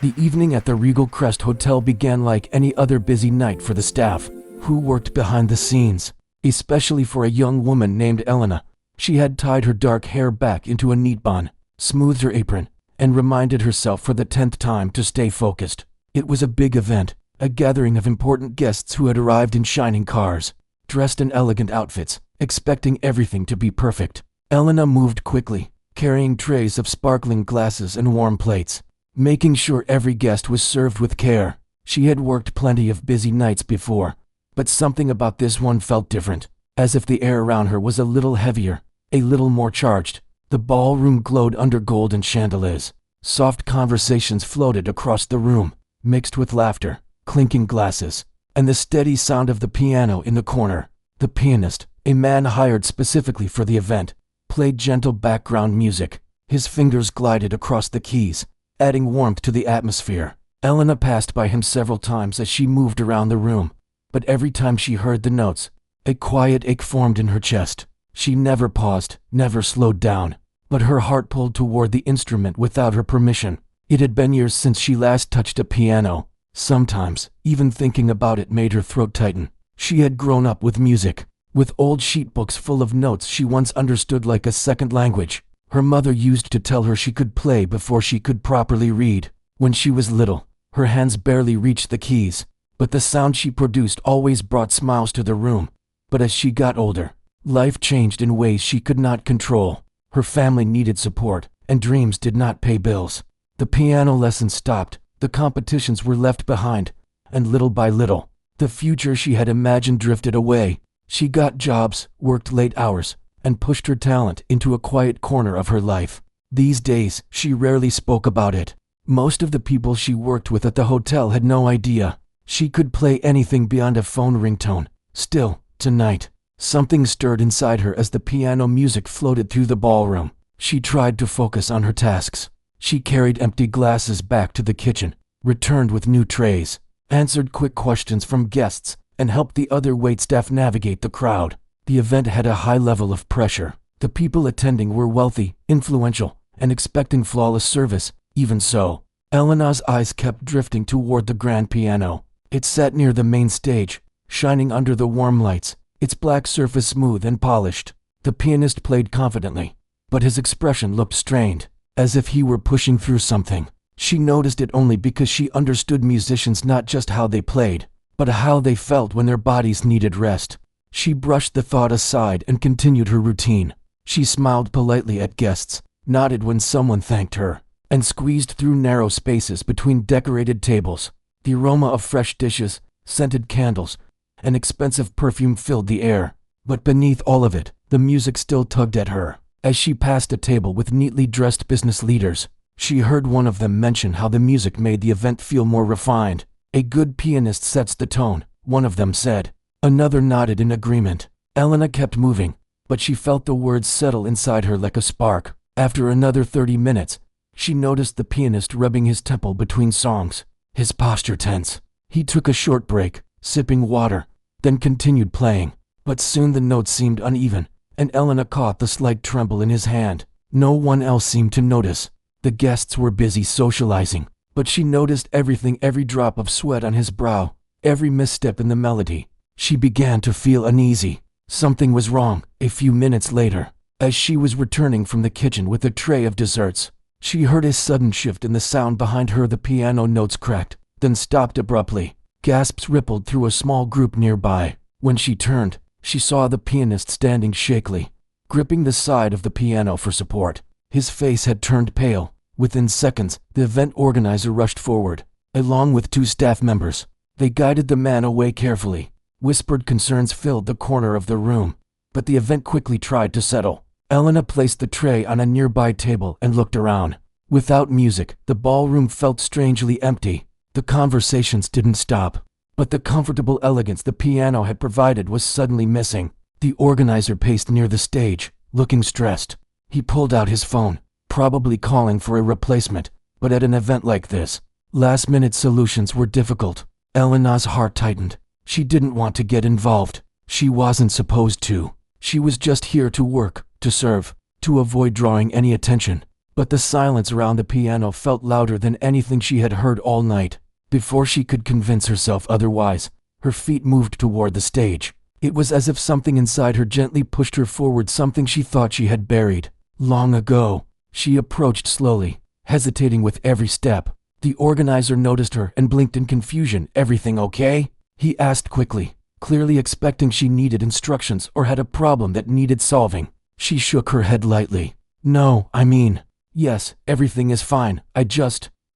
The evening at the Regal Crest Hotel began like any other busy night for the staff, who worked behind the scenes, especially for a young woman named Elena. She had tied her dark hair back into a neat bun, smoothed her apron, and reminded herself for the 10th time to stay focused. It was a big event, a gathering of important guests who had arrived in shining cars, dressed in elegant outfits, expecting everything to be perfect. Elena moved quickly, carrying trays of sparkling glasses and warm plates, making sure every guest was served with care. She had worked plenty of busy nights before, but something about this one felt different, as if the air around her was a little heavier, a little more charged. The ballroom glowed under golden chandeliers. Soft conversations floated across the room, mixed with laughter, clinking glasses, and the steady sound of the piano in the corner. The pianist, a man hired specifically for the event, played gentle background music. His fingers glided across the keys, adding warmth to the atmosphere. Elena passed by him several times as she moved around the room, but every time she heard the notes, a quiet ache formed in her chest. She never paused, never slowed down, but her heart pulled toward the instrument without her permission. It had been years since she last touched a piano. Sometimes, even thinking about it made her throat tighten. She had grown up with music, with old sheet books full of notes she once understood like a second language. Her mother used to tell her she could play before she could properly read. When she was little, her hands barely reached the keys, but the sound she produced always brought smiles to the room. But as she got older, life changed in ways she could not control. Her family needed support, and dreams did not pay bills. The piano lessons stopped, the competitions were left behind, and little by little, the future she had imagined drifted away. She got jobs, worked late hours, and pushed her talent into a quiet corner of her life. These days, she rarely spoke about it. Most of the people she worked with at the hotel had no idea she could play anything beyond a phone ringtone. Still, tonight, something stirred inside her as the piano music floated through the ballroom. She tried to focus on her tasks. She carried empty glasses back to the kitchen, returned with new trays, answered quick questions from guests, and helped the other waitstaff navigate the crowd. The event had a high level of pressure. The people attending were wealthy, influential, and expecting flawless service. Even so, Elena's eyes kept drifting toward the grand piano. It sat near the main stage, shining under the warm lights, its black surface smooth and polished. The pianist played confidently, but his expression looked strained, as if he were pushing through something. She noticed it only because she understood musicians not just how they played, but how they felt when their bodies needed rest. She brushed the thought aside and continued her routine. She smiled politely at guests, nodded when someone thanked her, and squeezed through narrow spaces between decorated tables. The aroma of fresh dishes, scented candles, and expensive perfume filled the air. But beneath all of it, the music still tugged at her. As she passed a table with neatly dressed business leaders, she heard one of them mention how the music made the event feel more refined. "A good pianist sets the tone," one of them said. Another nodded in agreement. Elena kept moving, but she felt the words settle inside her like a spark. After another 30 minutes, she noticed the pianist rubbing his temple between songs, his posture tense. He took a short break, sipping water, then continued playing. But soon the notes seemed uneven, and Elena caught the slight tremble in his hand. No one else seemed to notice. The guests were busy socializing, but she noticed everything, every drop of sweat on his brow, every misstep in the melody. She began to feel uneasy. Something was wrong. A few minutes later, as she was returning from the kitchen with a tray of desserts, she heard a sudden shift in the sound behind her. The piano notes cracked, then stopped abruptly. Gasps rippled through a small group nearby. When she turned, she saw the pianist standing shakily, gripping the side of the piano for support. His face had turned pale. Within seconds, the event organizer rushed forward, along with 2 staff members. They guided the man away carefully. Whispered concerns filled the corner of the room, but the event quickly tried to settle. Elena placed the tray on a nearby table and looked around. Without music, the ballroom felt strangely empty. The conversations didn't stop, but the comfortable elegance the piano had provided was suddenly missing. The organizer paced near the stage, looking stressed. He pulled out his phone, probably calling for a replacement, but at an event like this, last-minute solutions were difficult. Elena's heart tightened. She didn't want to get involved. She wasn't supposed to. She was just here to work, to serve, to avoid drawing any attention. but the silence around the piano felt louder than anything she had heard all night. Before she could convince herself otherwise, her feet moved toward the stage. It was as if something inside her gently pushed her forward, something she thought she had buried long ago. She approached slowly, hesitating with every step. The organizer noticed her and blinked in confusion. "Everything okay?" he asked quickly, clearly expecting she needed instructions or had a problem that needed solving. She shook her head lightly. "No, I mean, yes, everything is fine.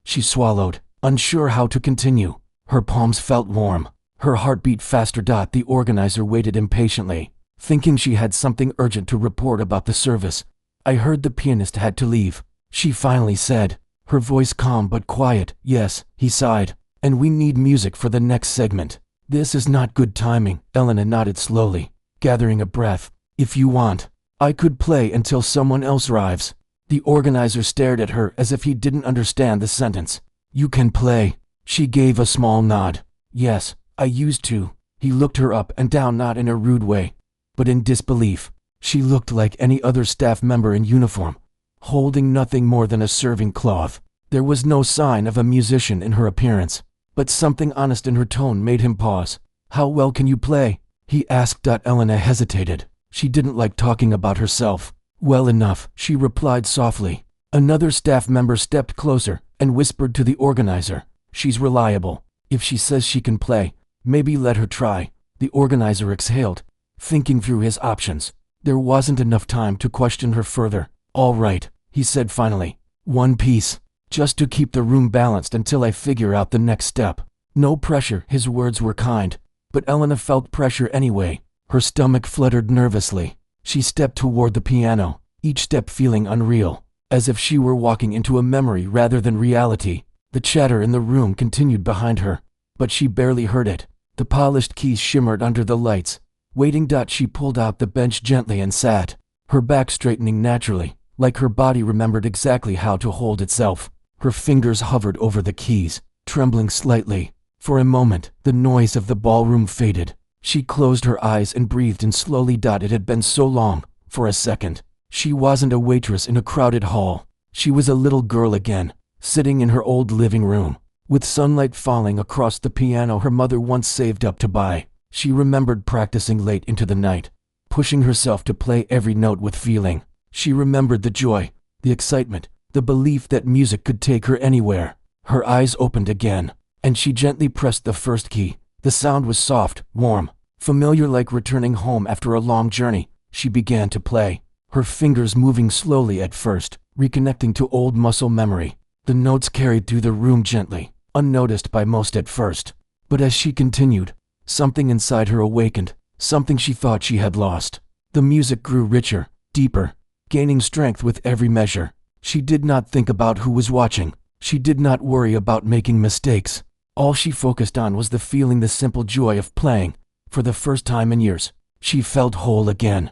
She swallowed, unsure how to continue. Her palms felt warm. Her heart beat faster. The organizer waited impatiently, thinking she had something urgent to report about the service. "I heard the pianist had to leave," she finally said, her voice calm but quiet. "Yes," he sighed, "and we need music for the next segment." "This is not good timing," Elena nodded slowly, gathering a breath. "If you want, I could play until someone else arrives." The organizer stared at her as if he didn't understand the sentence. "You can play." She gave a small nod. "Yes, I used to." He looked her up and down, not in a rude way, but in disbelief. She looked like any other staff member in uniform, holding nothing more than a serving cloth. There was no sign of a musician in her appearance, but something honest in her tone made him pause. "How well can you play?" he asked. Elena hesitated. She didn't like talking about herself. "Well enough," she replied softly. Another staff member stepped closer and whispered to the organizer, "She's reliable. If she says she can play, maybe let her try." The organizer exhaled, thinking through his options. There wasn't enough time to question her further. "All right," he said finally. "One piece, just to keep the room balanced until I figure out the next step." No pressure. His words were kind, but Elena felt pressure anyway. Her stomach fluttered nervously. She stepped toward the piano, each step feeling unreal, as if she were walking into a memory rather than reality. The chatter in the room continued behind her, but she barely heard it. The polished keys shimmered under the lights. Waiting. She pulled out the bench gently and sat, her back straightening naturally, like her body remembered exactly how to hold itself. Her fingers hovered over the keys, trembling slightly. For a moment, the noise of the ballroom faded. She closed her eyes and breathed in slowly. It had been so long. For a second, she wasn't a waitress in a crowded hall. She was a little girl again, sitting in her old living room, with sunlight falling across the piano her mother once saved up to buy. She remembered practicing late into the night, pushing herself to play every note with feeling. She remembered the joy, the excitement, the belief that music could take her anywhere. Her eyes opened again, and she gently pressed the first key. The sound was soft, warm, familiar, like returning home after a long journey. She began to play, her fingers moving slowly at first, reconnecting to old muscle memory. The notes carried through the room gently, unnoticed by most at first. But as she continued, something inside her awakened, something she thought she had lost. The music grew richer, deeper, gaining strength with every measure. She did not think about who was watching. She did not worry about making mistakes. All she focused on was the feeling, the simple joy of playing. For the first time in years, she felt whole again.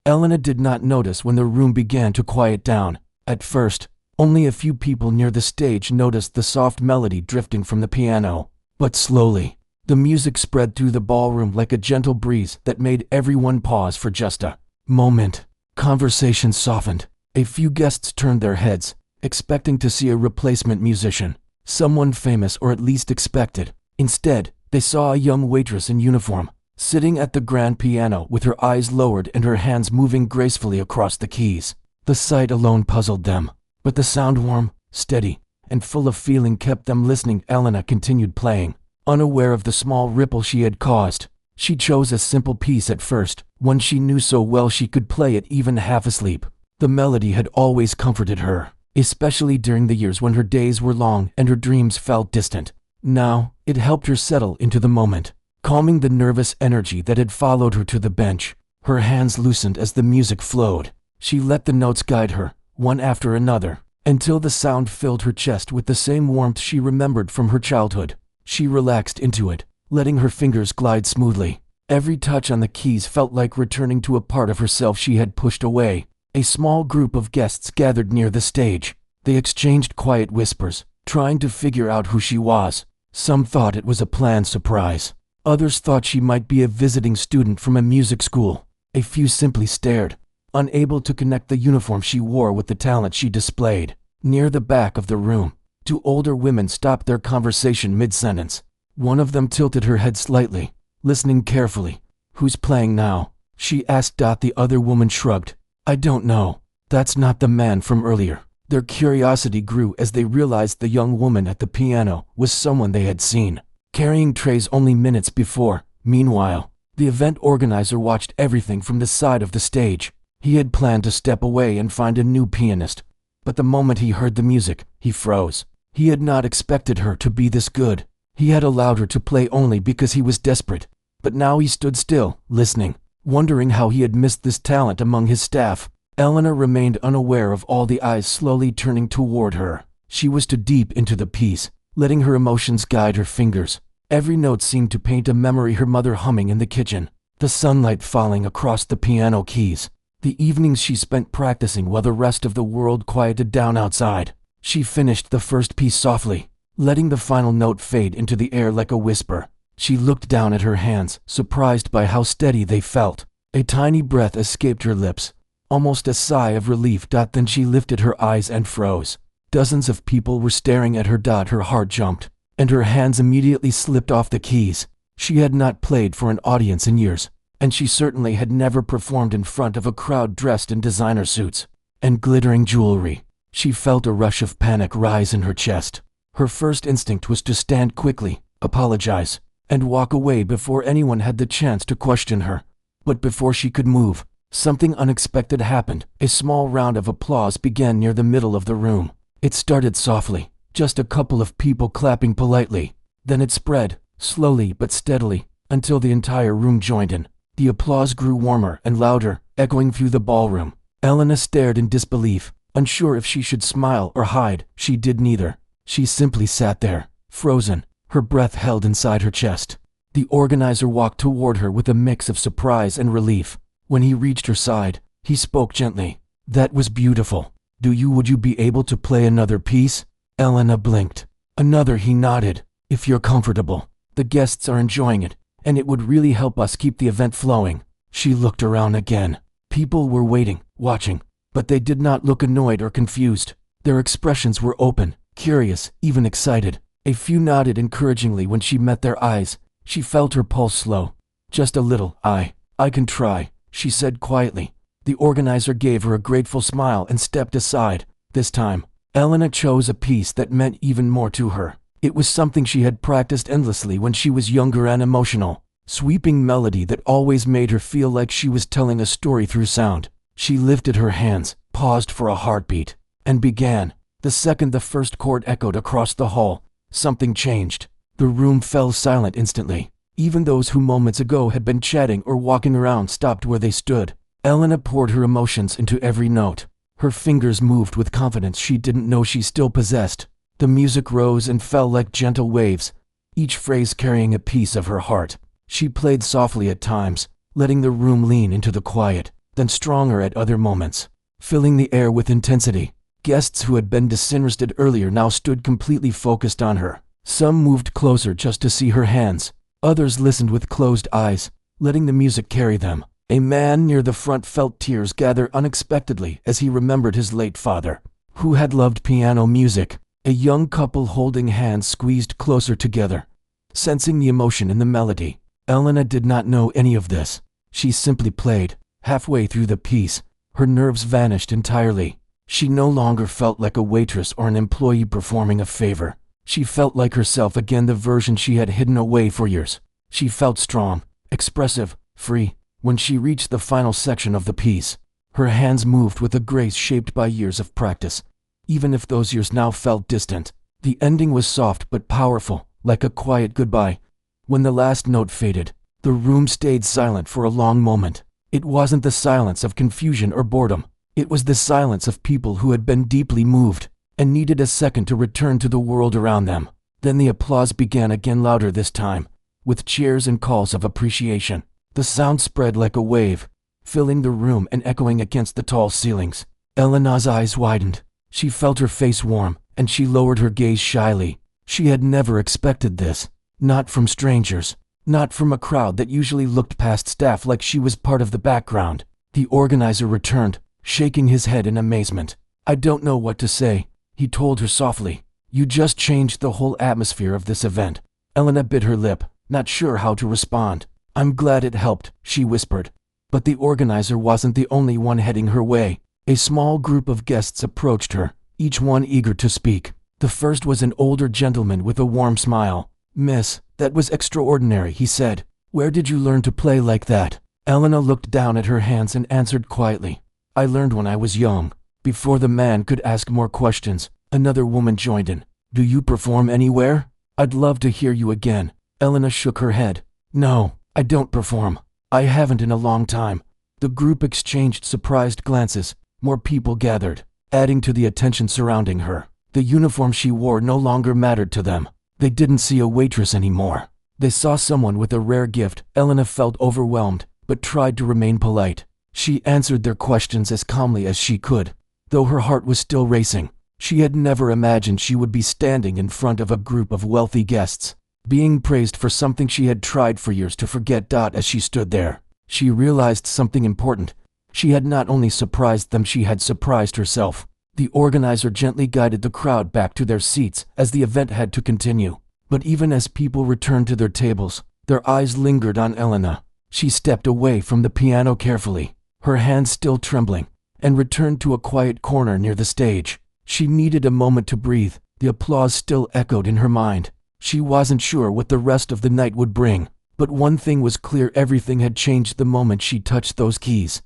Elena did not notice when the room began to quiet down. At first, only a few people near the stage noticed the soft melody drifting from the piano. But slowly, the music spread through the ballroom like a gentle breeze that made everyone pause for just a moment. Conversation softened. A few guests turned their heads, expecting to see a replacement musician, someone famous or at least expected. Instead, they saw a young waitress in uniform, sitting at the grand piano with her eyes lowered and her hands moving gracefully across the keys. The sight alone puzzled them, but the sound, warm, steady, and full of feeling, kept them listening. Elena continued playing, unaware of the small ripple she had caused. She chose a simple piece at first, one she knew so well she could play it even half asleep. The melody had always comforted her, especially during the years when her days were long and her dreams felt distant. Now, it helped her settle into the moment, calming the nervous energy that had followed her to the bench. Her hands loosened as the music flowed. She let the notes guide her, one after another, until the sound filled her chest with the same warmth she remembered from her childhood. She relaxed into it, letting her fingers glide smoothly. Every touch on the keys felt like returning to a part of herself she had pushed away. A small group of guests gathered near the stage. They exchanged quiet whispers, trying to figure out who she was. Some thought it was a planned surprise. Others thought she might be a visiting student from a music school. A few simply stared, unable to connect the uniform she wore with the talent she displayed. Near the back of the room, two older women stopped their conversation mid-sentence. One of them tilted her head slightly, listening carefully. "Who's playing now?" she asked. The other woman shrugged. "I don't know. That's not the man from earlier." Their curiosity grew as they realized the young woman at the piano was someone they had seen, carrying trays only minutes before. Meanwhile, the event organizer watched everything from the side of the stage. He had planned to step away and find a new pianist, but the moment he heard the music, he froze. He had not expected her to be this good. He had allowed her to play only because he was desperate, but now he stood still, listening, wondering how he had missed this talent among his staff. Elena remained unaware of all the eyes slowly turning toward her. She was too deep into the piece, letting her emotions guide her fingers. Every note seemed to paint a memory, her mother humming in the kitchen, the sunlight falling across the piano keys, the evenings she spent practicing while the rest of the world quieted down outside. She finished the first piece softly, letting the final note fade into the air like a whisper. She looked down at her hands, surprised by how steady they felt. A tiny breath escaped her lips, almost a sigh of relief. Then she lifted her eyes and froze. Dozens of people were staring at her. Her heart jumped, and her hands immediately slipped off the keys. She had not played for an audience in years, and she certainly had never performed in front of a crowd dressed in designer suits and glittering jewelry. She felt a rush of panic rise in her chest. Her first instinct was to stand quickly, apologize, and walk away before anyone had the chance to question her. But before she could move, something unexpected happened. A small round of applause began near the middle of the room. It started softly, just a couple of people clapping politely. Then it spread, slowly but steadily, until the entire room joined in. The applause grew warmer and louder, echoing through the ballroom. Elena stared in disbelief, unsure if she should smile or hide. She did neither. She simply sat there, frozen, her breath held inside her chest. The organizer walked toward her with a mix of surprise and relief. When he reached her side, he spoke gently. "That was beautiful. Would you be able to play another piece?" Elena blinked. "Another," he nodded. "If you're comfortable. The guests are enjoying it, and it would really help us keep the event flowing." She looked around again. People were waiting, watching, but they did not look annoyed or confused. Their expressions were open, curious, even excited. A few nodded encouragingly when she met their eyes. She felt her pulse slow. "Just a little. I can try," she said quietly. The organizer gave her a grateful smile and stepped aside. This time, Elena chose a piece that meant even more to her. It was something she had practiced endlessly when she was younger and emotional. Sweeping melody that always made her feel like she was telling a story through sound. She lifted her hands, paused for a heartbeat, and began. The second the first chord echoed across the hall, something changed. The room fell silent instantly. Even those who moments ago had been chatting or walking around stopped where they stood. Elena poured her emotions into every note. Her fingers moved with confidence she didn't know she still possessed. The music rose and fell like gentle waves, each phrase carrying a piece of her heart. She played softly at times, letting the room lean into the quiet, then stronger at other moments, filling the air with intensity. Guests who had been disinterested earlier now stood completely focused on her. Some moved closer just to see her hands. Others listened with closed eyes, letting the music carry them. A man near the front felt tears gather unexpectedly as he remembered his late father, who had loved piano music. A young couple holding hands squeezed closer together, sensing the emotion in the melody. Elena did not know any of this. She simply played. Halfway through the piece, her nerves vanished entirely. She no longer felt like a waitress or an employee performing a favor. She felt like herself again, the version she had hidden away for years. She felt strong, expressive, free. When she reached the final section of the piece, her hands moved with a grace shaped by years of practice, even if those years now felt distant. The ending was soft but powerful, like a quiet goodbye. When the last note faded, the room stayed silent for a long moment. It wasn't the silence of confusion or boredom. It was the silence of people who had been deeply moved and needed a second to return to the world around them. Then the applause began again, louder this time, with cheers and calls of appreciation. The sound spread like a wave, filling the room and echoing against the tall ceilings. Elena's eyes widened. She felt her face warm, and she lowered her gaze shyly. She had never expected this. Not from strangers. Not from a crowd that usually looked past staff like she was part of the background. The organizer returned, shaking his head in amazement. I don't know what to say, he told her softly. You just changed the whole atmosphere of this event. Elena bit her lip, not sure how to respond. I'm glad it helped, she whispered. But the organizer wasn't the only one heading her way. A small group of guests approached her, each one eager to speak. The first was an older gentleman with a warm smile. Miss, that was extraordinary, he said. Where did you learn to play like that? Elena looked down at her hands and answered quietly. I learned when I was young. Before the man could ask more questions, another woman joined in. Do you perform anywhere? I'd love to hear you again. Elena shook her head. No, I don't perform. I haven't in a long time. The group exchanged surprised glances. More people gathered, adding to the attention surrounding her. The uniform she wore no longer mattered to them. They didn't see a waitress anymore. They saw someone with a rare gift. Elena felt overwhelmed, but tried to remain polite. She answered their questions as calmly as she could, though her heart was still racing. She had never imagined she would be standing in front of a group of wealthy guests, being praised for something she had tried for years to forget. As she stood there, she realized something important. She had not only surprised them, she had surprised herself. The organizer gently guided the crowd back to their seats as the event had to continue. But even as people returned to their tables, their eyes lingered on Elena. She stepped away from the piano carefully, her hands still trembling, and returned to a quiet corner near the stage. She needed a moment to breathe. The applause still echoed in her mind. She wasn't sure what the rest of the night would bring, but one thing was clear: everything had changed the moment she touched those keys.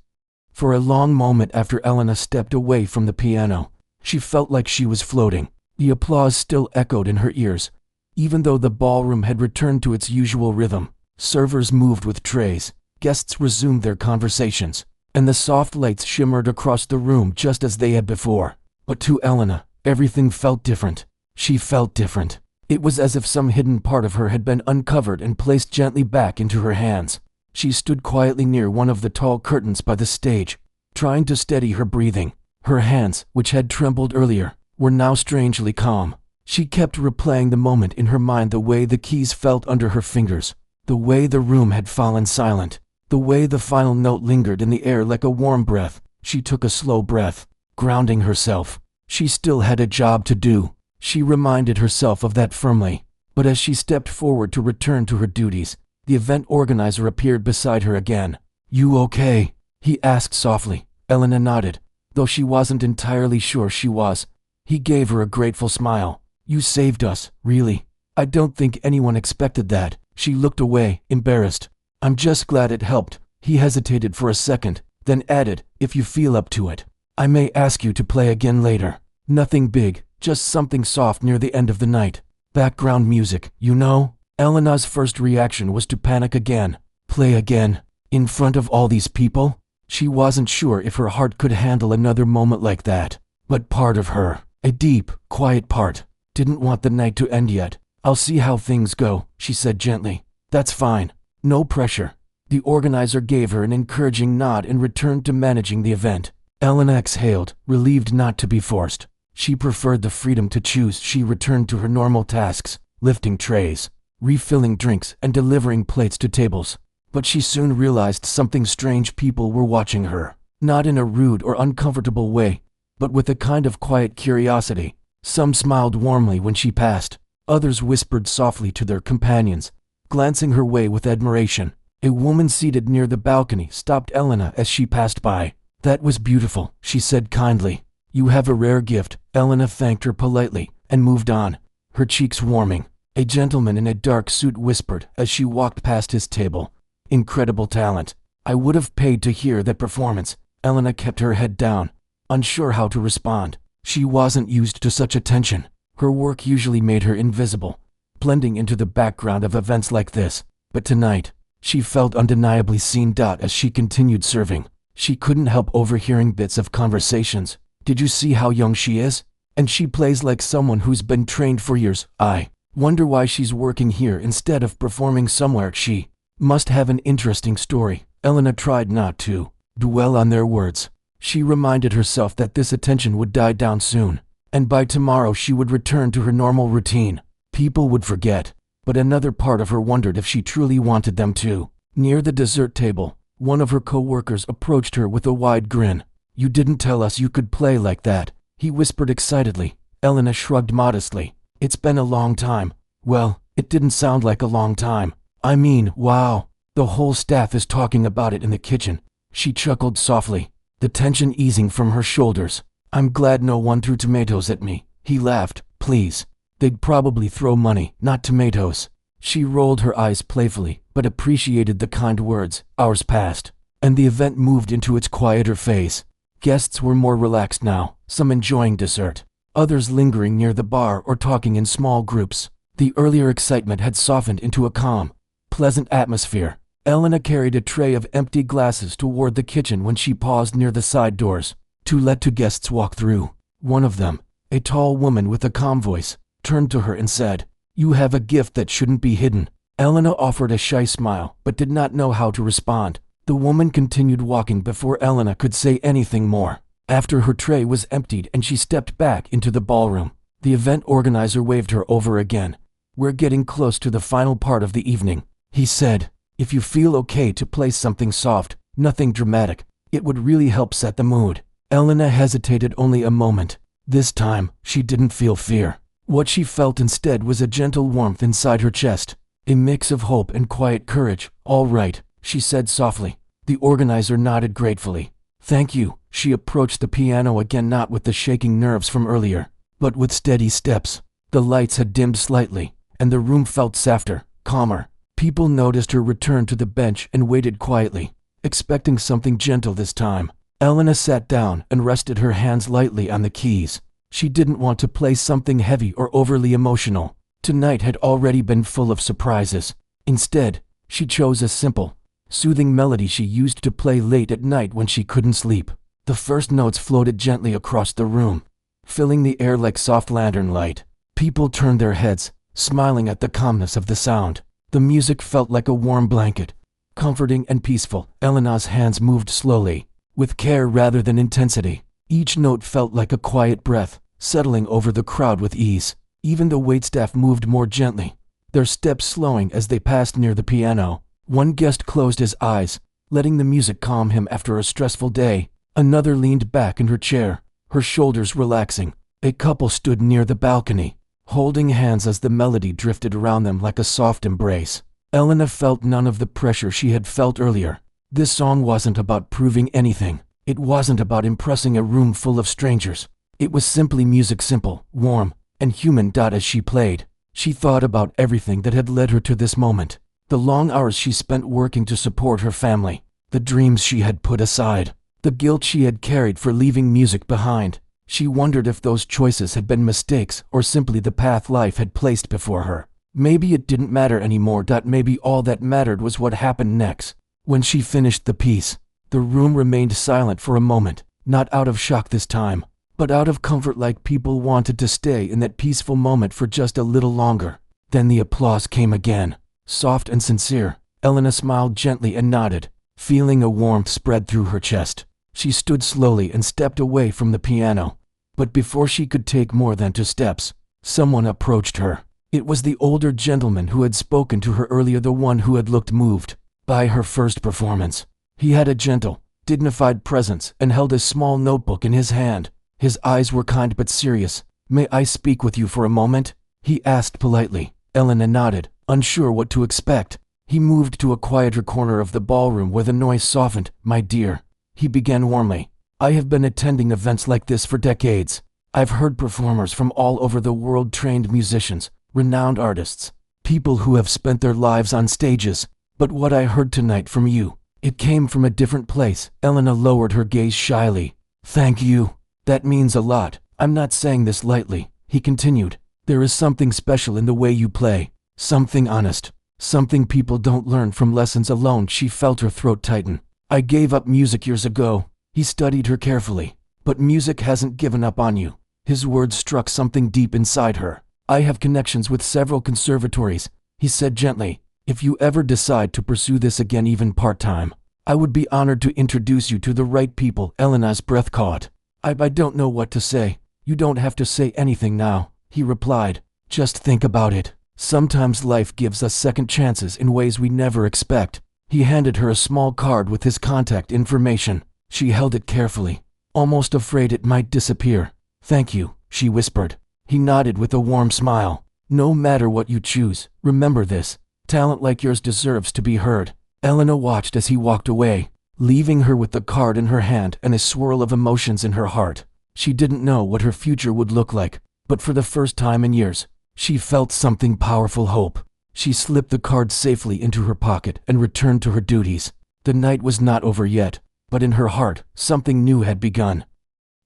For a long moment after Elena stepped away from the piano, she felt like she was floating. The applause still echoed in her ears, even though the ballroom had returned to its usual rhythm. Servers moved with trays, guests resumed their conversations, and the soft lights shimmered across the room just as they had before. But to Elena, everything felt different. She felt different. It was as if some hidden part of her had been uncovered and placed gently back into her hands. She stood quietly near one of the tall curtains by the stage, trying to steady her breathing. Her hands, which had trembled earlier, were now strangely calm. She kept replaying the moment in her mind, the way the keys felt under her fingers, the way the room had fallen silent, the way the final note lingered in the air like a warm breath. She took a slow breath, grounding herself. She still had a job to do. She reminded herself of that firmly. But as she stepped forward to return to her duties, the event organizer appeared beside her again. You okay? He asked softly. Elena nodded, though she wasn't entirely sure she was. He gave her a grateful smile. You saved us, really. I don't think anyone expected that. She looked away, embarrassed. I'm just glad it helped. He hesitated for a second, then added, if you feel up to it, I may ask you to play again later. Nothing big, just something soft near the end of the night. Background music, you know? Elena's first reaction was to panic again. Play again? In front of all these people? She wasn't sure if her heart could handle another moment like that. But part of her, a deep, quiet part, didn't want the night to end yet. I'll see how things go, she said gently. That's fine. No pressure. The organizer gave her an encouraging nod and returned to managing the event. Elena exhaled, relieved not to be forced. She preferred the freedom to choose. She returned to her normal tasks, lifting trays, refilling drinks, and delivering plates to tables. But she soon realized something strange. People were watching her, not in a rude or uncomfortable way, but with a kind of quiet curiosity. Some smiled warmly when she passed. Others whispered softly to their companions, glancing her way with admiration. A woman seated near the balcony stopped Elena as she passed by. That was beautiful, she said kindly. You have a rare gift. Elena thanked her politely and moved on, her cheeks warming. A gentleman in a dark suit whispered as she walked past his table. Incredible talent. I would have paid to hear that performance. Elena kept her head down, unsure how to respond. She wasn't used to such attention. Her work usually made her invisible, blending into the background of events like this. But tonight, she felt undeniably seen. As she continued serving, she couldn't help overhearing bits of conversations. Did you see how young she is? And she plays like someone who's been trained for years. I wonder why she's working here instead of performing somewhere. She must have an interesting story. Elena tried not to dwell on their words. She reminded herself that this attention would die down soon, and by tomorrow she would return to her normal routine. People would forget, but another part of her wondered if she truly wanted them to. Near the dessert table, One of her co-workers approached her with a wide grin. "You didn't tell us you could play like that," he whispered excitedly. Elena shrugged modestly. "It's been a long time." "Well, it didn't sound like a long time. I mean, wow. The whole staff is talking about it in the kitchen." She chuckled softly, the tension easing from her shoulders. "I'm glad no one threw tomatoes at me." He laughed. "Please. They'd probably throw money, not tomatoes." She rolled her eyes playfully, but appreciated the kind words. Hours passed, and the event moved into its quieter phase. Guests were more relaxed now, some enjoying dessert, others lingering near the bar or talking in small groups. The earlier excitement had softened into a calm, pleasant atmosphere. Elena carried a tray of empty glasses toward the kitchen when she paused near the side doors to let two guests walk through. One of them, a tall woman with a calm voice, turned to her and said, "You have a gift that shouldn't be hidden." Elena offered a shy smile, but did not know how to respond. The woman continued walking before Elena could say anything more. After her tray was emptied and she stepped back into the ballroom, the event organizer waved her over again. "We're getting close to the final part of the evening," he said. "If you feel okay to play something soft, nothing dramatic, it would really help set the mood." Elena hesitated only a moment. This time, she didn't feel fear. What she felt instead was a gentle warmth inside her chest, a mix of hope and quiet courage. "All right," she said softly. The organizer nodded gratefully. "Thank you." She approached the piano again, not with the shaking nerves from earlier, but with steady steps. The lights had dimmed slightly, and the room felt softer, calmer. People noticed her return to the bench and waited quietly, expecting something gentle this time. Elena sat down and rested her hands lightly on the keys. She didn't want to play something heavy or overly emotional. Tonight had already been full of surprises. Instead, she chose a simple, soothing melody she used to play late at night when she couldn't sleep. The first notes floated gently across the room, filling the air like soft lantern light. People turned their heads, smiling at the calmness of the sound. The music felt like a warm blanket, comforting and peaceful. Elena's hands moved slowly, with care rather than intensity. Each note felt like a quiet breath, settling over the crowd with ease. Even the waitstaff moved more gently, their steps slowing as they passed near the piano. One guest closed his eyes, letting the music calm him after a stressful day. Another leaned back in her chair, her shoulders relaxing. A couple stood near the balcony, holding hands as the melody drifted around them like a soft embrace. Elena felt none of the pressure she had felt earlier. This song wasn't about proving anything. It wasn't about impressing a room full of strangers. It was simply music, simple, warm, and human. As she played, she thought about everything that had led her to this moment. The long hours she spent working to support her family, the dreams she had put aside, the guilt she had carried for leaving music behind. She wondered if those choices had been mistakes or simply the path life had placed before her. Maybe it didn't matter anymore. Maybe all that mattered was what happened next. When she finished the piece, the room remained silent for a moment, not out of shock this time, but out of comfort, like people wanted to stay in that peaceful moment for just a little longer. Then the applause came again, soft and sincere. Elena smiled gently and nodded, feeling a warmth spread through her chest. She stood slowly and stepped away from the piano. But before she could take more than 2 steps, someone approached her. It was the older gentleman who had spoken to her earlier, the one who had looked moved by her first performance. He had a gentle, dignified presence and held a small notebook in his hand. His eyes were kind but serious. "May I speak with you for a moment?" he asked politely. Elena nodded, unsure what to expect. He moved to a quieter corner of the ballroom where the noise softened. "My dear," he began warmly, "I have been attending events like this for decades. I've heard performers from all over the world, trained musicians, renowned artists, people who have spent their lives on stages. But what I heard tonight from you, it came from a different place." Elena lowered her gaze shyly. "Thank you. That means a lot. I'm not saying this lightly," he continued. "There is something special in the way you play, something honest, something people don't learn from lessons alone." She felt her throat tighten. "I gave up music years ago." He studied her carefully. "But music hasn't given up on you." His words struck something deep inside her. "I have connections with several conservatories," he said gently. "If you ever decide to pursue this again, even part-time, I would be honored to introduce you to the right people." Elena's breath caught. I don't know what to say." "You don't have to say anything now," he replied. "Just think about it. Sometimes life gives us second chances in ways we never expect." He handed her a small card with his contact information. She held it carefully, almost afraid it might disappear. "Thank you," she whispered. He nodded with a warm smile. "No matter what you choose, remember this. Talent like yours deserves to be heard." Elena watched as he walked away, leaving her with the card in her hand and a swirl of emotions in her heart. She didn't know what her future would look like, but for the first time in years, she felt something powerful: hope. She slipped the card safely into her pocket and returned to her duties. The night was not over yet, but in her heart, something new had begun.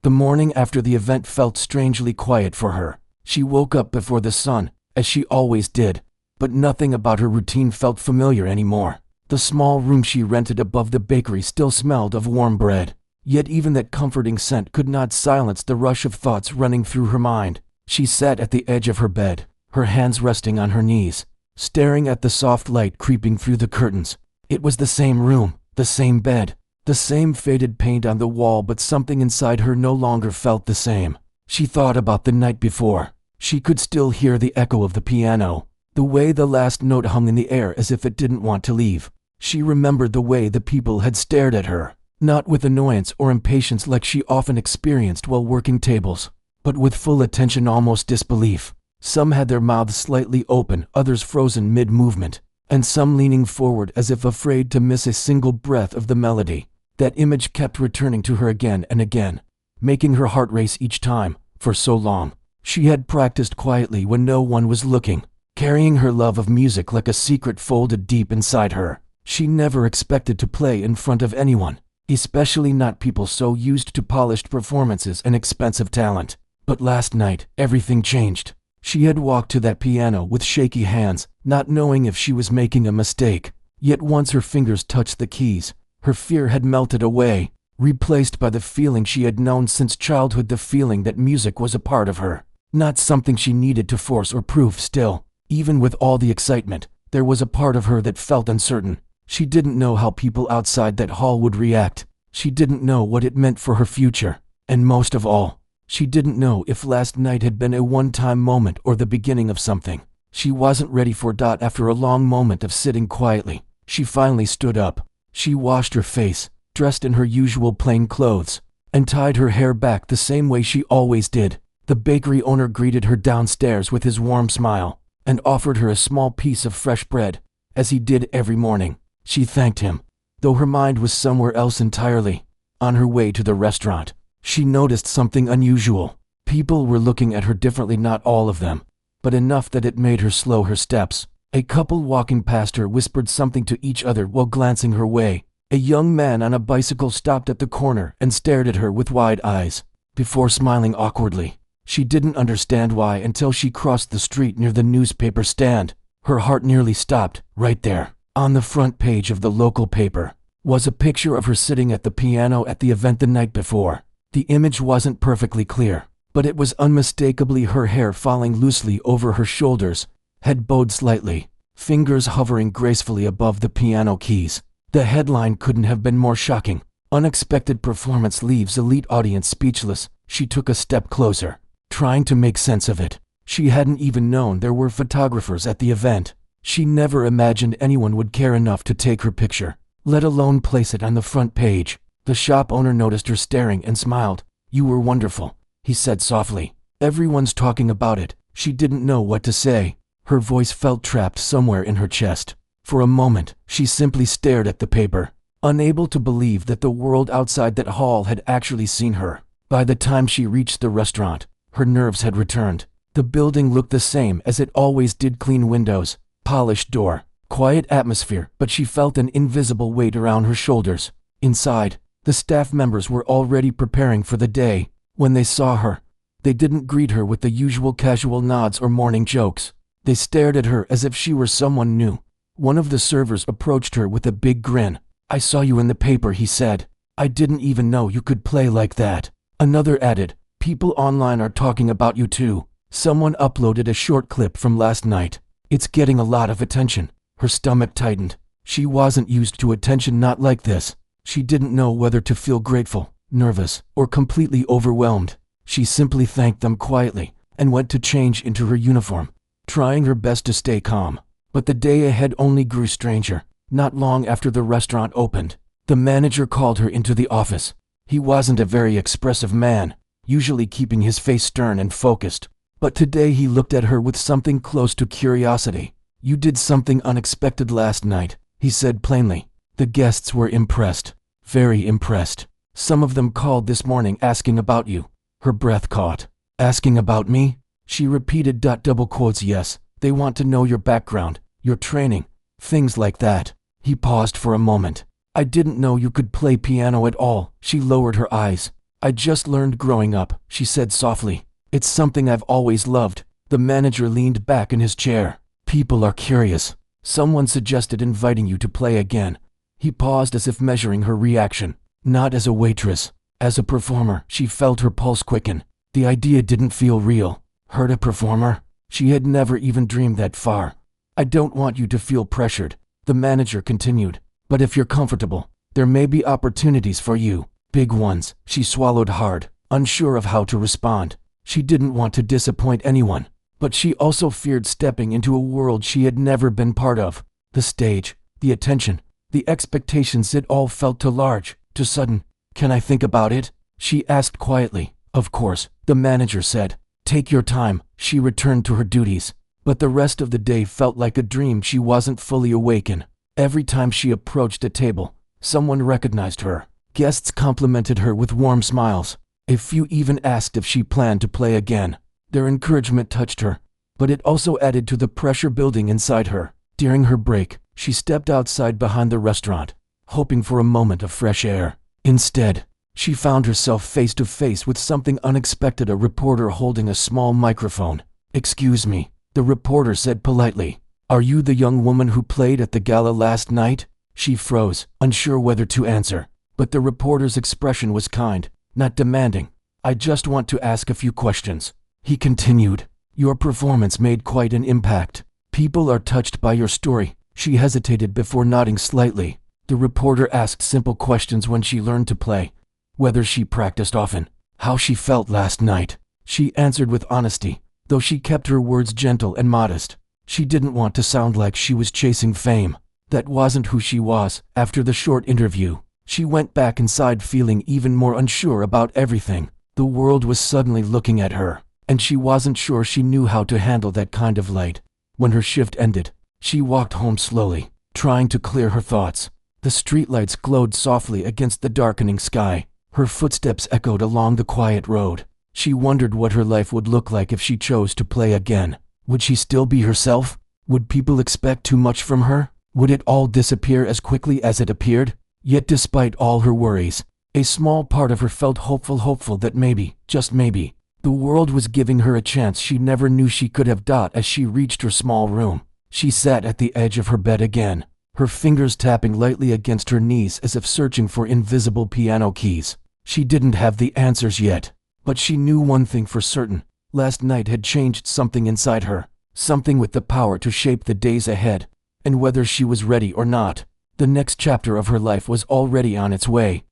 The morning after the event felt strangely quiet for her. She woke up before the sun, as she always did, but nothing about her routine felt familiar anymore. The small room she rented above the bakery still smelled of warm bread, yet even that comforting scent could not silence the rush of thoughts running through her mind. She sat at the edge of her bed, her hands resting on her knees, staring at the soft light creeping through the curtains. It was the same room, the same bed, the same faded paint on the wall, but something inside her no longer felt the same. She thought about the night before. She could still hear the echo of the piano, the way the last note hung in the air as if it didn't want to leave. She remembered the way the people had stared at her, not with annoyance or impatience like she often experienced while working tables, but with full attention, almost disbelief. Some had their mouths slightly open, others frozen mid-movement, and some leaning forward as if afraid to miss a single breath of the melody. That image kept returning to her again and again, making her heart race each time. For so long, she had practiced quietly when no one was looking, carrying her love of music like a secret folded deep inside her. She never expected to play in front of anyone, especially not people so used to polished performances and expensive talent. But last night, everything changed. She had walked to that piano with shaky hands, not knowing if she was making a mistake. Yet once her fingers touched the keys, her fear had melted away, replaced by the feeling she had known since childhood, the feeling that music was a part of her, not something she needed to force or prove. Still, even with all the excitement, there was a part of her that felt uncertain. She didn't know how people outside that hall would react. She didn't know what it meant for her future. And most of all, she didn't know if last night had been a one-time moment or the beginning of something. She wasn't ready for it. After a long moment of sitting quietly, she finally stood up. She washed her face, dressed in her usual plain clothes, and tied her hair back the same way she always did. The bakery owner greeted her downstairs with his warm smile and offered her a small piece of fresh bread, as he did every morning. She thanked him, though her mind was somewhere else entirely. On her way to the restaurant, she noticed something unusual. People were looking at her differently, not all of them, but enough that it made her slow her steps. A couple walking past her whispered something to each other while glancing her way. A young man on a bicycle stopped at the corner and stared at her with wide eyes, before smiling awkwardly. She didn't understand why until she crossed the street near the newspaper stand. Her heart nearly stopped. Right there, on the front page of the local paper, was a picture of her sitting at the piano at the event the night before. The image wasn't perfectly clear, but it was unmistakably her, hair falling loosely over her shoulders, head bowed slightly, fingers hovering gracefully above the piano keys. The headline couldn't have been more shocking. Unexpected performance leaves elite audience speechless. She took a step closer, trying to make sense of it. She hadn't even known there were photographers at the event. She never imagined anyone would care enough to take her picture, let alone place it on the front page. The shop owner noticed her staring and smiled. "You were wonderful," he said softly. "Everyone's talking about it." She didn't know what to say. Her voice felt trapped somewhere in her chest. For a moment, she simply stared at the paper, unable to believe that the world outside that hall had actually seen her. By the time she reached the restaurant, her nerves had returned. The building looked the same as it always did: clean windows, polished door, quiet atmosphere, but she felt an invisible weight around her shoulders. Inside, the staff members were already preparing for the day. When they saw her, they didn't greet her with the usual casual nods or morning jokes. They stared at her as if she were someone new. One of the servers approached her with a big grin. "I saw you in the paper," he said. "I didn't even know you could play like that." Another added, "People online are talking about you too." Someone uploaded a short clip from last night. "It's getting a lot of attention." Her stomach tightened. She wasn't used to attention not like this. She didn't know whether to feel grateful, nervous, or completely overwhelmed. She simply thanked them quietly and went to change into her uniform, trying her best to stay calm. But the day ahead only grew stranger. Not long after the restaurant opened, the manager called her into the office. He wasn't a very expressive man, usually keeping his face stern and focused. But today he looked at her with something close to curiosity. "You did something unexpected last night," he said plainly. The guests were impressed, very impressed. "Some of them called this morning asking about you." Her breath caught. "Asking about me?" She repeated. Double quotes. "Yes, they want to know your background, your training, things like that." He paused for a moment. "I didn't know you could play piano at all." She lowered her eyes. "I just learned growing up," she said softly. "It's something I've always loved." The manager leaned back in his chair. "People are curious. Someone suggested inviting you to play again." He paused as if measuring her reaction. "Not as a waitress, as a performer." She felt her pulse quicken. The idea didn't feel real. Heard a performer? She had never even dreamed that far. "I don't want you to feel pressured," the manager continued. "But if you're comfortable, there may be opportunities for you. Big ones." She swallowed hard, unsure of how to respond. She didn't want to disappoint anyone, but she also feared stepping into a world she had never been part of. The stage, the attention, the expectations, it all felt too large, too sudden. "Can I think about it?" she asked quietly. "Of course," the manager said. "Take your time." She returned to her duties, but the rest of the day felt like a dream she wasn't fully awake in. Every time she approached a table, someone recognized her. Guests complimented her with warm smiles. A few even asked if she planned to play again. Their encouragement touched her, but it also added to the pressure building inside her. During her break, she stepped outside behind the restaurant, hoping for a moment of fresh air. Instead, she found herself face to face with something unexpected: a reporter holding a small microphone. "Excuse me," the reporter said politely. "Are you the young woman who played at the gala last night?" She froze, unsure whether to answer, but the reporter's expression was kind, not demanding. "I just want to ask a few questions," he continued. "Your performance made quite an impact. People are touched by your story." She hesitated before nodding slightly. The reporter asked simple questions: when she learned to play, whether she practiced often, how she felt last night. She answered with honesty, though she kept her words gentle and modest. She didn't want to sound like she was chasing fame. That wasn't who she was. After the short interview, she went back inside feeling even more unsure about everything. The world was suddenly looking at her, and she wasn't sure she knew how to handle that kind of light. When her shift ended, she walked home slowly, trying to clear her thoughts. The streetlights glowed softly against the darkening sky. Her footsteps echoed along the quiet road. She wondered what her life would look like if she chose to play again. Would she still be herself? Would people expect too much from her? Would it all disappear as quickly as it appeared? Yet despite all her worries, a small part of her felt hopeful that maybe, just maybe, the world was giving her a chance she never knew she could have. As she reached her small room, she sat at the edge of her bed again, her fingers tapping lightly against her knees as if searching for invisible piano keys. She didn't have the answers yet, but she knew one thing for certain. Last night had changed something inside her, something with the power to shape the days ahead. And whether she was ready or not, the next chapter of her life was already on its way.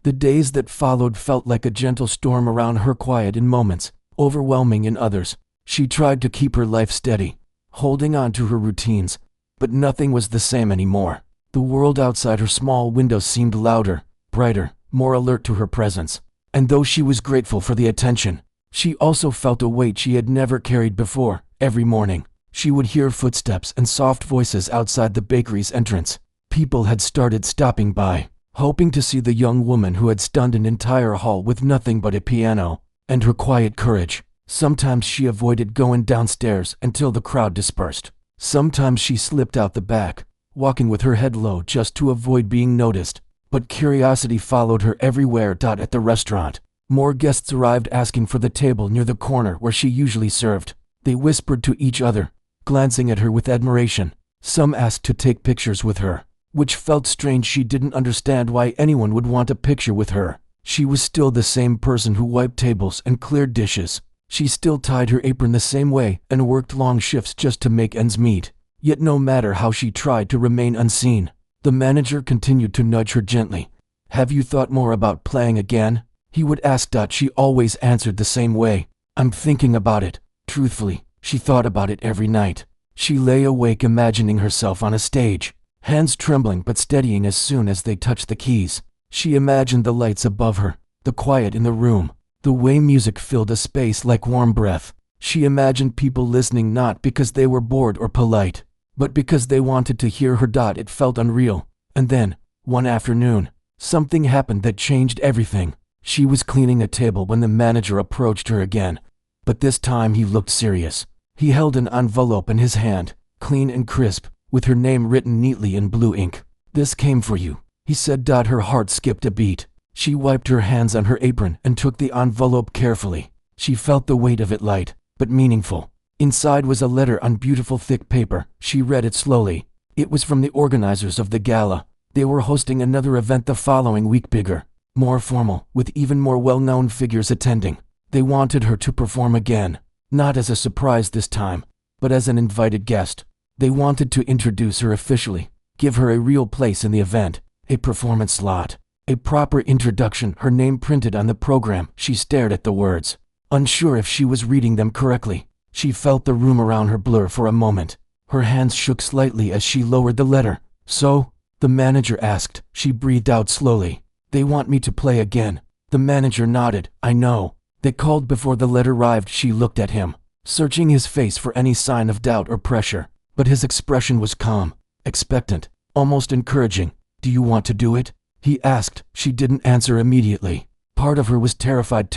The days that followed felt like a gentle storm around her, quiet in moments, overwhelming in others. She tried to keep her life steady, holding on to her routines, but nothing was the same anymore. The world outside her small window seemed louder, brighter, more alert to her presence. And though she was grateful for the attention, she also felt a weight she had never carried before. Every morning, she would hear footsteps and soft voices outside the bakery's entrance. People had started stopping by, hoping to see the young woman who had stunned an entire hall with nothing but a piano and her quiet courage. Sometimes she avoided going downstairs until the crowd dispersed. Sometimes she slipped out the back, walking with her head low just to avoid being noticed. But curiosity followed her everywhere. At the restaurant, more guests arrived asking for the table near the corner where she usually served. They whispered to each other, glancing at her with admiration. Some asked to take pictures with her, which felt strange. She didn't understand why anyone would want a picture with her. She was still the same person who wiped tables and cleared dishes. She still tied her apron the same way and worked long shifts just to make ends meet. Yet no matter how she tried to remain unseen, the manager continued to nudge her gently. "Have you thought more about playing again?" he would ask. She always answered the same way. "I'm thinking about it." Truthfully, she thought about it every night. She lay awake imagining herself on a stage, hands trembling but steadying as soon as they touched the keys. She imagined the lights above her, the quiet in the room, the way music filled a space like warm breath. She imagined people listening not because they were bored or polite, but because they wanted to hear her. It felt unreal. And then, one afternoon, something happened that changed everything. She was cleaning a table when the manager approached her again. But this time he looked serious. He held an envelope in his hand, clean and crisp, with her name written neatly in blue ink. "This came for you," he said. Her heart skipped a beat. She wiped her hands on her apron and took the envelope carefully. She felt the weight of it, light, but meaningful. Inside was a letter on beautiful thick paper. She read it slowly. It was from the organizers of the gala. They were hosting another event the following week, bigger, more formal, with even more well-known figures attending. They wanted her to perform again, not as a surprise this time, but as an invited guest. They wanted to introduce her officially, give her a real place in the event, a performance slot, a proper introduction, her name printed on the program. She stared at the words, unsure if she was reading them correctly. She felt the room around her blur for a moment. Her hands shook slightly as she lowered the letter. "So?" the manager asked. She breathed out slowly. "They want me to play again." The manager nodded. "I know. They called before the letter arrived." She looked at him, searching his face for any sign of doubt or pressure, but his expression was calm, expectant, almost encouraging. "Do you want to do it?" he asked. She didn't answer immediately. Part of her was terrified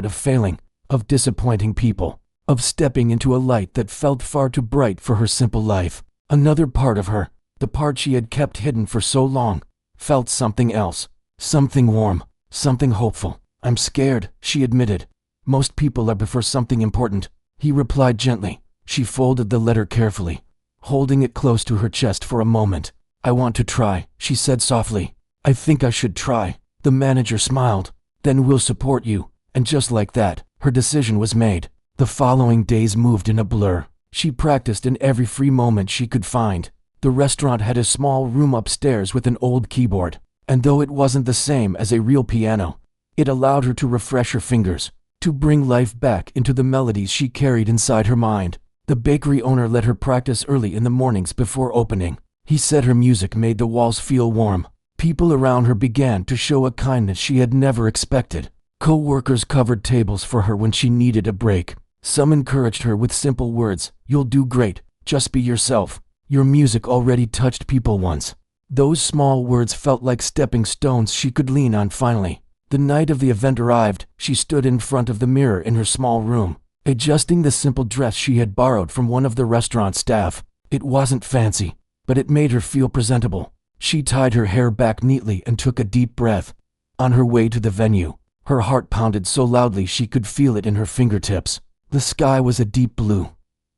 of failing, of disappointing people, of stepping into a light that felt far too bright for her simple life. Another part of her, the part she had kept hidden for so long, felt something else, something warm, something hopeful. "I'm scared," she admitted. "Most people are before something important," he replied gently. She folded the letter carefully, holding it close to her chest for a moment. "I want to try," she said softly. "I think I should try." The manager smiled. "Then we'll support you." And just like that, her decision was made. The following days moved in a blur. She practiced in every free moment she could find. The restaurant had a small room upstairs with an old keyboard, and though it wasn't the same as a real piano, it allowed her to refresh her fingers, to bring life back into the melodies she carried inside her mind. The bakery owner let her practice early in the mornings before opening. He said her music made the walls feel warm. People around her began to show a kindness she had never expected. Co-workers covered tables for her when she needed a break. Some encouraged her with simple words, "You'll do great, just be yourself. Your music already touched people once." Those small words felt like stepping stones she could lean on finally. The night of the event arrived. She stood in front of the mirror in her small room, adjusting the simple dress she had borrowed from one of the restaurant staff. It wasn't fancy, but it made her feel presentable. She tied her hair back neatly and took a deep breath. On her way to the venue, her heart pounded so loudly she could feel it in her fingertips. The sky was a deep blue,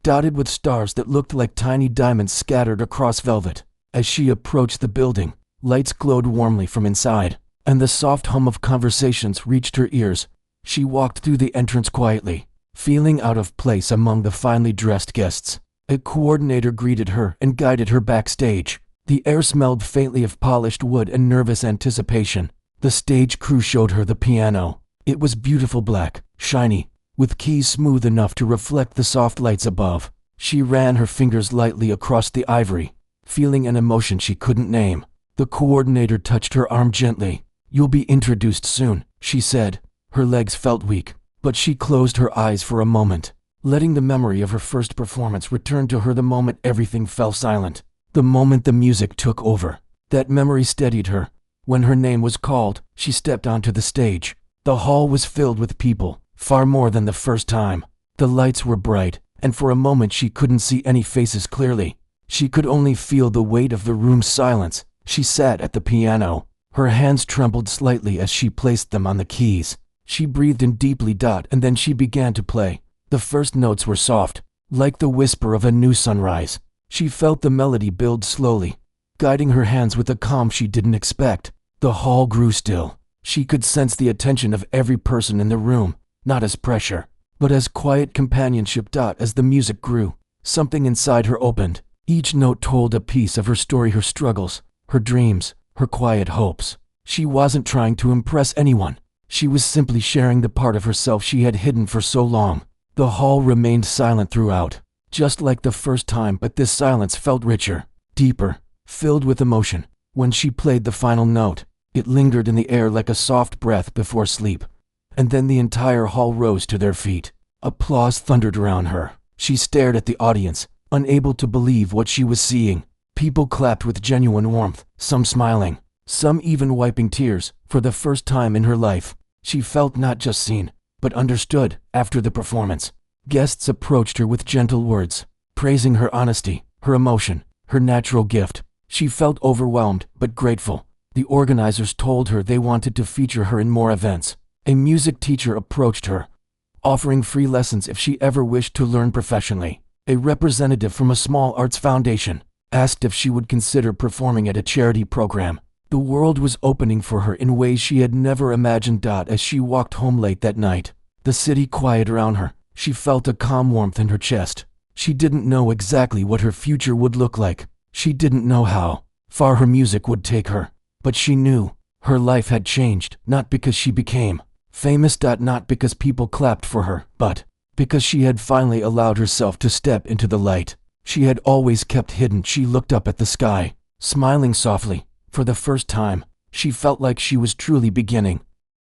dotted with stars that looked like tiny diamonds scattered across velvet. As she approached the building, lights glowed warmly from inside, and the soft hum of conversations reached her ears. She walked through the entrance quietly, feeling out of place among the finely dressed guests. A coordinator greeted her and guided her backstage. The air smelled faintly of polished wood and nervous anticipation. The stage crew showed her the piano. It was beautiful black, shiny, with keys smooth enough to reflect the soft lights above. She ran her fingers lightly across the ivory, feeling an emotion she couldn't name. The coordinator touched her arm gently. "You'll be introduced soon," she said. Her legs felt weak, but she closed her eyes for a moment, letting the memory of her first performance return to her. The moment everything fell silent, the moment the music took over, that memory steadied her. When her name was called, she stepped onto the stage. The hall was filled with people, far more than the first time. The lights were bright, and for a moment she couldn't see any faces clearly. She could only feel the weight of the room's silence. She sat at the piano. Her hands trembled slightly as she placed them on the keys. She breathed in deeply, and then she began to play. The first notes were soft, like the whisper of a new sunrise. She felt the melody build slowly, guiding her hands with a calm she didn't expect. The hall grew still. She could sense the attention of every person in the room, not as pressure, but as quiet companionship. As the music grew, something inside her opened. Each note told a piece of her story, her struggles, her dreams, her quiet hopes. She wasn't trying to impress anyone. She was simply sharing the part of herself she had hidden for so long. The hall remained silent throughout, just like the first time, but this silence felt richer, deeper, filled with emotion. When she played the final note, it lingered in the air like a soft breath before sleep. And then the entire hall rose to their feet. Applause thundered around her. She stared at the audience, unable to believe what she was seeing. People clapped with genuine warmth, some smiling, some even wiping tears. For the first time in her life, she felt not just seen, but understood. After the performance, guests approached her with gentle words, praising her honesty, her emotion, her natural gift. She felt overwhelmed, but grateful. The organizers told her they wanted to feature her in more events. A music teacher approached her, offering free lessons if she ever wished to learn professionally. A representative from a small arts foundation asked if she would consider performing at a charity program. The world was opening for her in ways she had never imagined. As she walked home late that night, the city quiet around her, she felt a calm warmth in her chest. She didn't know exactly what her future would look like. She didn't know how far her music would take her. But she knew her life had changed, not because she became famous, not because people clapped for her, but because she had finally allowed herself to step into the light she had always kept hidden. She looked up at the sky, smiling softly. For the first time, she felt like she was truly beginning.